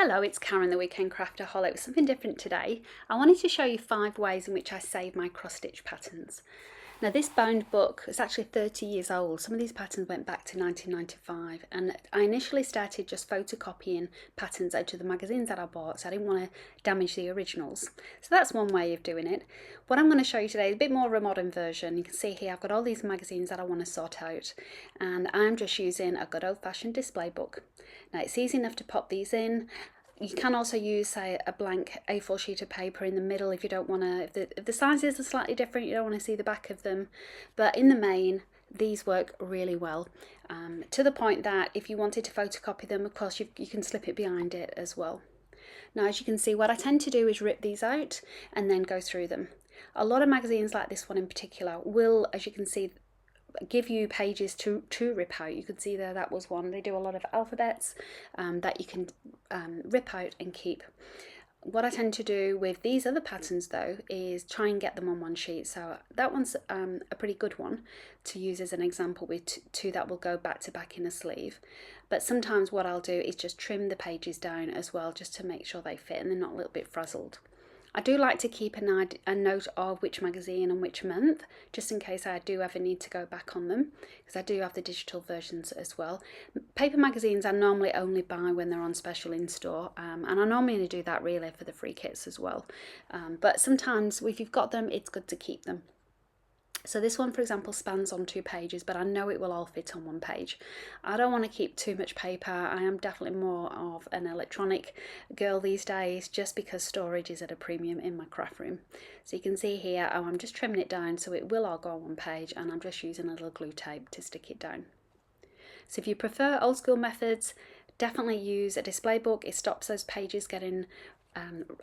Hello, it's Karen, the Weekend Craftaholic, with something different today. I wanted to show you 5 ways in which I save my cross-stitch patterns. Now this bound book is actually 30 years old. Some of these patterns went back to 1995, and I initially started just photocopying patterns out of the magazines that I bought, so I didn't want to damage the originals. So that's one way of doing it. What I'm going to show you today is a bit more of a modern version. You can see here I've got all these magazines that I want to sort out, and I'm just using a good old-fashioned display book. Now it's easy enough to pop these in. You can also use, say, a blank A4 sheet of paper in the middle if you don't want to, if the sizes are slightly different, you don't want to see the back of them. But in the main, these work really well, to the point that if you wanted to photocopy them, of course, you can slip it behind it as well. Now, as you can see, what I tend to do is rip these out and then go through them. A lot of magazines, like this one in particular, will, as you can see, give you pages to rip out. You can see there that was one. They do a lot of alphabets that you can rip out and keep. What I tend to do with these other patterns though is try and get them on one sheet. So that one's a pretty good one to use as an example, with two that will go back to back in a sleeve. But sometimes what I'll do is just trim the pages down as well, just to make sure they fit and they're not a little bit frazzled. I do like to keep a note of which magazine and which month, just in case I do ever need to go back on them, because I do have the digital versions as well. Paper magazines I normally only buy when they're on special in store, and I normally do that really for the free kits as well. But sometimes if you've got them, it's good to keep them. So this one, for example, spans on 2 pages, but I know it will all fit on 1 page. I don't want to keep too much paper. I am definitely more of an electronic girl these days, just because storage is at a premium in my craft room. So you can see here, I'm just trimming it down so it will all go on 1 page, and I'm just using a little glue tape to stick it down. So if you prefer old school methods, definitely use a display book. It stops those pages getting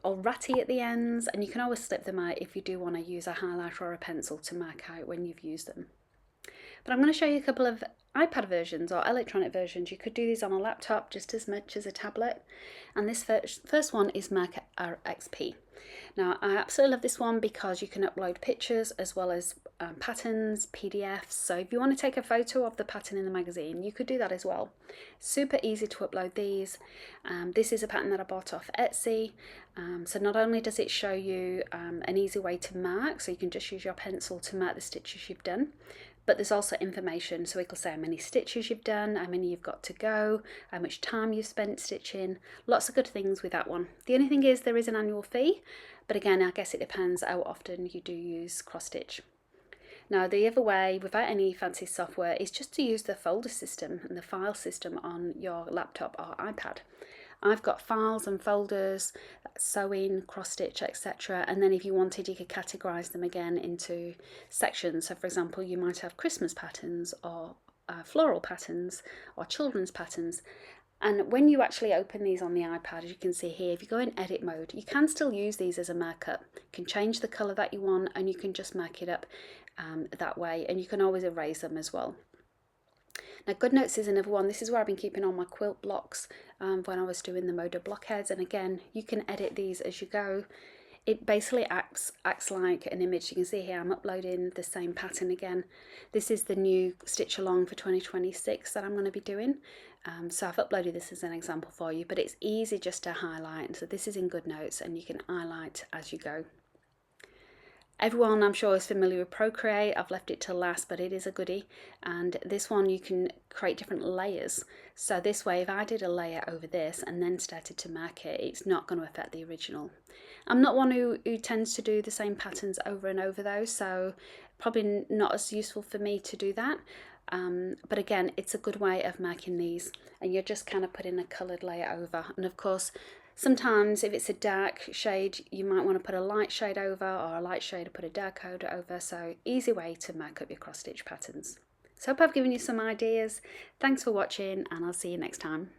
all ratty at the ends, and you can always slip them out if you do want to use a highlighter or a pencil to mark out when you've used them. But I'm going to show you a couple of iPad versions or electronic versions. You could do these on a laptop just as much as a tablet. And this first one is Mac XP. Now I absolutely love this one because you can upload pictures as well as patterns, PDFs. So if you want to take a photo of the pattern in the magazine, you could do that as well. Super easy to upload these. This is a pattern that I bought off Etsy. So not only does it show you an easy way to mark, so you can just use your pencil to mark the stitches you've done, but there's also information, so it will say how many stitches you've done, how many you've got to go, how much time you've spent stitching. Lots of good things with that one. The only thing is there is an annual fee, but again, I guess it depends how often you do use cross stitch. Now the other way, without any fancy software, is just to use the folder system and the file system on your laptop or iPad. I've got files and folders, sewing, cross stitch, etc. And then if you wanted, you could categorize them again into sections. So for example, you might have Christmas patterns or floral patterns or children's patterns. And when you actually open these on the iPad, as you can see here, if you go in edit mode, you can still use these as a markup. You can change the color that you want, and you can just mark it up that way, and you can always erase them as well. Now GoodNotes is another one. This is where I've been keeping all my quilt blocks when I was doing the modal blockheads, and again, you can edit these as you go. It basically acts like an image. You can see here I'm uploading the same pattern again. This is the new stitch along for 2026 that I'm going to be doing. So I've uploaded this as an example for you, but it's easy just to highlight. So this is in GoodNotes, and you can highlight as you go. Everyone, I'm sure, is familiar with Procreate. I've left it till last, but it is a goodie. And this one, you can create different layers. So this way, if I did a layer over this and then started to mark it, it's not going to affect the original. I'm not one who tends to do the same patterns over and over though, so probably not as useful for me to do that. But again, it's a good way of marking these, and you're just kind of putting a coloured layer over. And of course, sometimes if it's a dark shade, you might want to put a light shade over, or a light shade to put a dark code over. So easy way to mark up your cross stitch patterns. So I hope I've given you some ideas. Thanks for watching, and I'll see you next time.